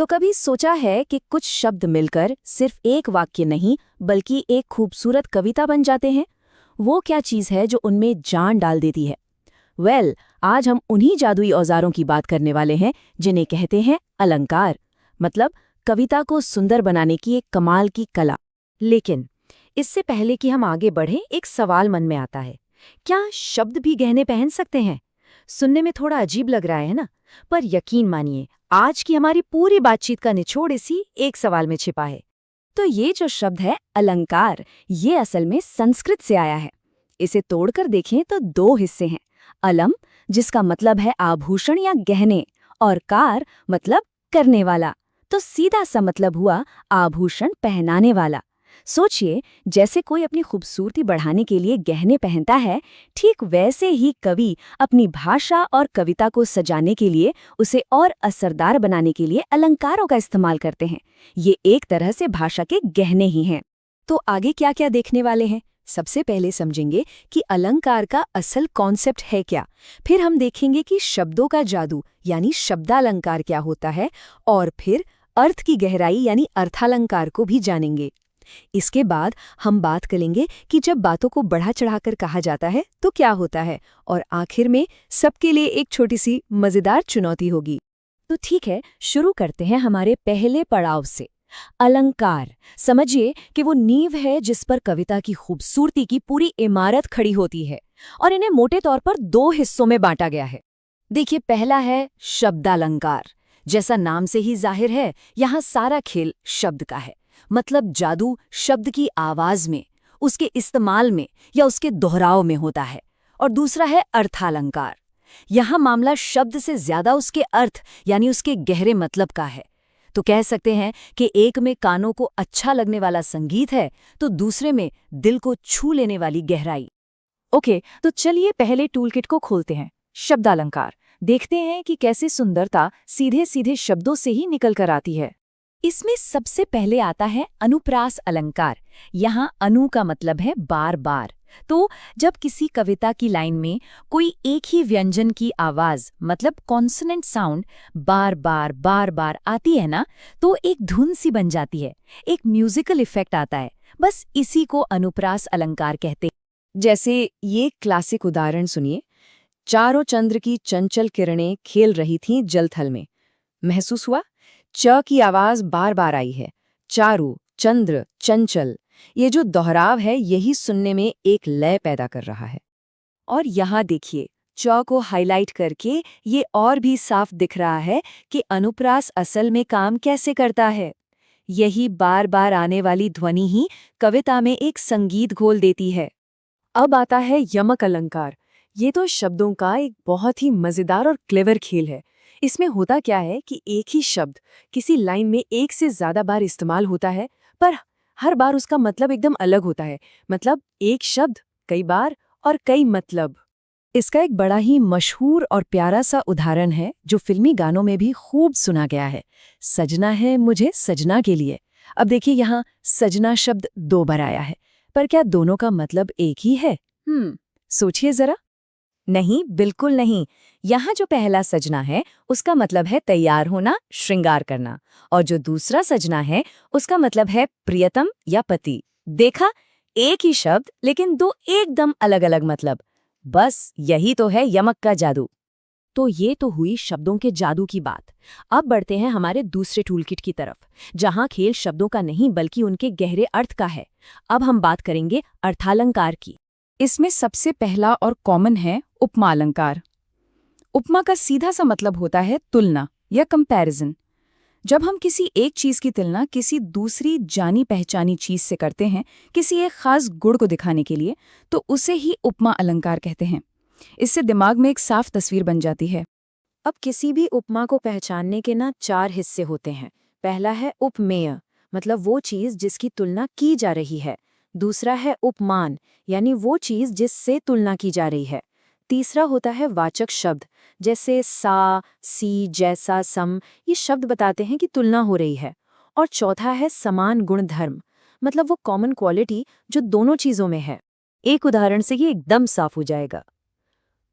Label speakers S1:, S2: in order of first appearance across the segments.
S1: तो कभी सोचा है कि कुछ शब्द मिलकर सिर्फ एक वाक्य नहीं बल्कि एक खूबसूरत कविता बन जाते हैं? वो क्या चीज़ है जो उनमें जान डाल देती है? आज हम उन्हीं जादुई औजारों की बात करने वाले हैं जिन्हें कहते हैं अलंकार। मतलब कविता को सुंदर बनाने की एक कमाल की कला।
S2: लेकिन इससे पहले कि हम आगे बढ़ें, एक सवाल मन में आता है। क्या शब्द भी गहने पहन सकते हैं? सुनने में थोड़ा अजीब लग रहा है ना? पर यकीन मानिए, आज की हमारी पूरी बातचीत का निचोड़ इसी एक सवाल में छिपा है।
S1: तो ये जो शब्द है अलंकार, ये असल में संस्कृत से आया है। इसे तोड़कर देखें तो दो हिस्से हैं। अलम, जिसका मतलब है आभूषण या गहने, और कार मतलब करने वाला। तो सीधा सा मतलब हुआ आभूषण पहनाने वाला। सोचिए, जैसे कोई अपनी खूबसूरती बढ़ाने के लिए गहने पहनता है, ठीक वैसे ही कवि अपनी भाषा और कविता को सजाने के लिए, उसे और असरदार बनाने के लिए अलंकारों का इस्तेमाल करते हैं। ये एक तरह से भाषा के गहने ही हैं। तो आगे क्या क्या देखने वाले हैं? सबसे पहले समझेंगे कि अलंकार का असल कॉन्सेप्ट है क्या। फिर हम देखेंगे कि शब्दों का जादू यानी शब्दालंकार क्या होता है, और फिर अर्थ की गहराई यानी अर्थालंकार को भी जानेंगे। इसके बाद हम बात करेंगे कि जब बातों को बढ़ा चढ़ाकर कहा जाता है तो क्या होता है, और आखिर में सबके लिए एक छोटी सी मजेदार चुनौती होगी। तो ठीक है, शुरू करते हैं हमारे पहले पड़ाव से। अलंकार, समझिए कि वो नींव है जिस पर कविता की खूबसूरती की पूरी इमारत खड़ी होती है, और इन्हें मोटे तौर पर दो हिस्सों में बांटा गया है। देखिए, पहला है शब्दालंकार। जैसा नाम से ही जाहिर है, यहाँ सारा खेल शब्द का है। मतलब जादू शब्द की आवाज में, उसके इस्तेमाल में या उसके दोहराव में होता है। और दूसरा है अर्थालंकार। यहाँ मामला शब्द से ज्यादा उसके अर्थ यानी उसके गहरे मतलब का है। तो कह सकते हैं कि एक में कानों को अच्छा लगने वाला संगीत है, तो दूसरे में दिल को छू लेने वाली गहराई।
S2: ओके, तो चलिए पहले टूलकिट को खोलते हैं। शब्दालंकार, देखते हैं कि कैसे सुंदरता सीधे सीधे शब्दों से ही निकल कर आती है।
S1: इसमें सबसे पहले आता है अनुप्रास अलंकार। यहाँ अनु का मतलब है बार बार। तो जब किसी कविता की लाइन में कोई एक ही व्यंजन की आवाज मतलब कॉन्सोनेंट साउंड बार बार आती है ना, तो एक धुन सी बन जाती है, एक म्यूजिकल इफेक्ट आता है। बस इसी को अनुप्रास अलंकार कहते हैं। जैसे ये क्लासिक उदाहरण सुनिए। चारों चंद्र की चंचल किरणें खेल रही थीं जलथल में। महसूस हुआ? च की आवाज बार बार आई है। चारु, चंद्र, चंचल। ये जो दोहराव है, यही सुनने में एक लय पैदा कर रहा है। और यहाँ देखिए, च को हाईलाइट करके ये और भी साफ दिख रहा है कि अनुप्रास असल में काम कैसे करता है। यही बार बार आने वाली ध्वनि ही कविता में एक संगीत घोल देती है।
S2: अब आता है यमक अलंकार। ये तो शब्दों का एक बहुत ही मजेदार और क्लेवर खेल है। इसमें होता क्या है कि एक ही शब्द किसी लाइन में एक से ज्यादा बार इस्तेमाल होता है, पर हर बार उसका मतलब एकदम अलग होता है। मतलब एक शब्द कई बार और कई मतलब। इसका एक बड़ा ही मशहूर और प्यारा सा उदाहरण है जो फिल्मी गानों में भी खूब सुना गया है। सजना है मुझे सजना के लिए। अब देखिए, यहाँ सजना शब्द दो बार आया है, पर क्या दोनों का मतलब एक ही है? सोचिए जरा।
S1: नहीं, बिल्कुल नहीं। यहाँ जो पहला सजना है उसका मतलब है तैयार होना, श्रृंगार करना, और जो दूसरा सजना है उसका मतलब है प्रियतम या पति। देखा, एक ही शब्द लेकिन दो एकदम अलग अलग मतलब। बस यही तो है यमक का जादू। तो ये तो हुई शब्दों के जादू की बात। अब बढ़ते हैं हमारे दूसरे टूलकिट की तरफ, जहाँ खेल शब्दों का नहीं बल्कि उनके गहरे अर्थ का है। अब हम बात करेंगे अर्थालंकार की।
S2: इसमें सबसे पहला और कॉमन है उपमा अलंकार। उपमा का सीधा सा मतलब होता है तुलना या कंपैरिजन। जब हम किसी एक चीज की तुलना किसी दूसरी जानी पहचानी चीज से करते हैं, किसी एक खास गुण को दिखाने के लिए, तो उसे ही उपमा अलंकार कहते हैं। इससे दिमाग में एक साफ तस्वीर बन जाती है।
S1: अब किसी भी उपमा को पहचानने के ना चार हिस्से होते हैं। पहला है उपमेय, मतलब वो चीज जिसकी तुलना की जा रही है। दूसरा है उपमान, यानी वो चीज जिससे तुलना की जा रही है। तीसरा होता है वाचक शब्द, जैसे सा, सी, जैसा, सम। ये शब्द बताते हैं कि तुलना हो रही है। और चौथा है समान गुण धर्म, मतलब वो कॉमन क्वालिटी जो दोनों चीजों में है। एक उदाहरण से ये एकदम साफ हो जाएगा।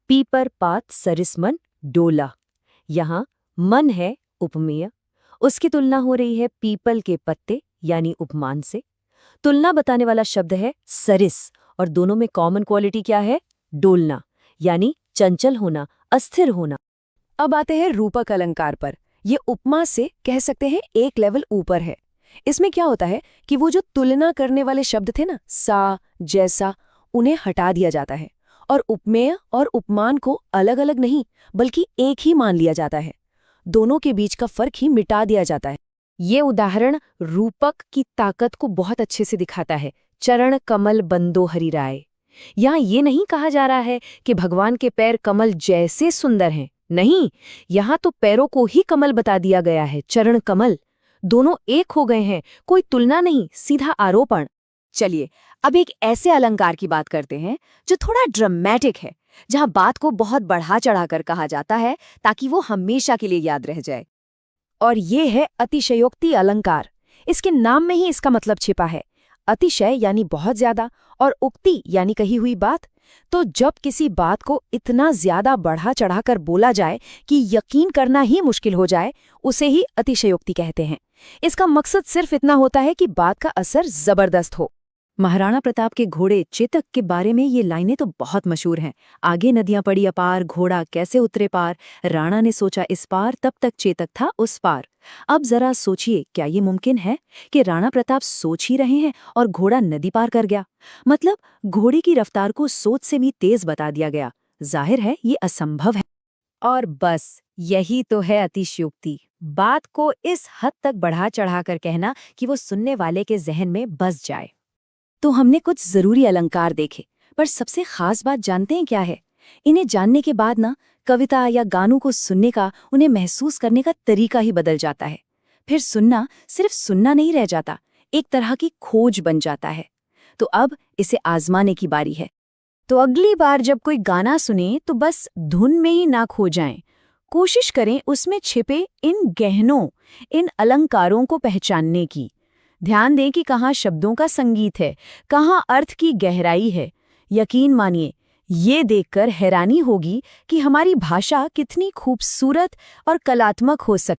S1: पीपर पात सरिसमन डोला। यहाँ मन है उपमेय उसकी तुलना हो रही है पीपल के पत्ते यानी उपमान से। तुलना बताने वाला शब्द है सरिस और दोनों में कॉमन क्वालिटी क्या है? डोलना यानी चंचल होना, अस्थिर होना।
S2: अब आते हैं रूपक अलंकार पर। ये उपमा से कह सकते हैं एक लेवल ऊपर है। इसमें क्या होता है कि वो जो तुलना करने वाले शब्द थे ना, सा, जैसा, उन्हें हटा दिया जाता है और उपमेय और उपमान को अलग अलग नहीं बल्कि एक ही मान लिया जाता है। दोनों के बीच का फर्क ही मिटा दिया जाता है। ये उदाहरण रूपक की ताकत को बहुत अच्छे से दिखाता है। चरण कमल बंदो हरि राय। यहाँ ये नहीं कहा जा रहा है कि भगवान के पैर कमल जैसे सुंदर हैं, नहीं, यहाँ तो पैरों को ही कमल बता दिया गया है, चरण कमल। दोनों एक हो गए हैं, कोई तुलना नहीं, सीधा आरोपण।
S1: चलिए अब एक ऐसे अलंकार की बात करते हैं जो थोड़ा ड्रामेटिक है, जहां बात को बहुत बढ़ा चढ़ाकर कहा जाता है ताकि वो हमेशा के लिए याद रह जाए।
S2: और ये है अतिशयोक्ति अलंकार। इसके नाम में ही इसका मतलब छिपा है। अतिशय यानी बहुत ज्यादा और उक्ति यानी कही हुई बात। तो जब किसी बात को इतना ज्यादा बढ़ा चढ़ाकर बोला जाए कि यकीन करना ही मुश्किल हो जाए, उसे ही अतिशयोक्ति कहते हैं। इसका मकसद सिर्फ इतना होता है कि बात का असर जबरदस्त हो।
S1: महाराणा प्रताप के घोड़े चेतक के बारे में ये लाइनें तो बहुत मशहूर हैं। आगे नदियां पड़ी अपार, घोड़ा कैसे उतरे पार, राणा ने सोचा इस पार, तब तक चेतक था उस पार। अब जरा सोचिए, क्या ये मुमकिन है कि राणा प्रताप सोच ही रहे हैं और घोड़ा नदी पार कर गया? मतलब घोड़े की रफ्तार को सोच से भी तेज बता दिया गया। जाहिर है ये असंभव है। और बस यही तो है अतिशयोक्ति, बात को इस हद तक बढ़ा चढ़ाकर कहना कि वो सुनने वाले के जहन में बस जाए। तो हमने कुछ जरूरी अलंकार देखे, पर सबसे खास बात जानते हैं क्या है? इन्हें जानने के बाद ना कविता या गानों को सुनने का, उन्हें महसूस करने का तरीका ही बदल जाता है। फिर सुनना सिर्फ सुनना नहीं रह जाता, एक तरह की खोज बन जाता है। तो अब इसे आजमाने की बारी है। तो अगली बार जब कोई गाना सुने तो बस धुन में ही ना खो जाएं। कोशिश करें उसमें छिपे इन गहनों, इन अलंकारों को पहचानने की। ध्यान दें कि कहाँ शब्दों का संगीत है, कहाँ अर्थ की गहराई है। यकीन मानिए, ये देखकर हैरानी होगी कि हमारी भाषा कितनी खूबसूरत और कलात्मक हो सकती है।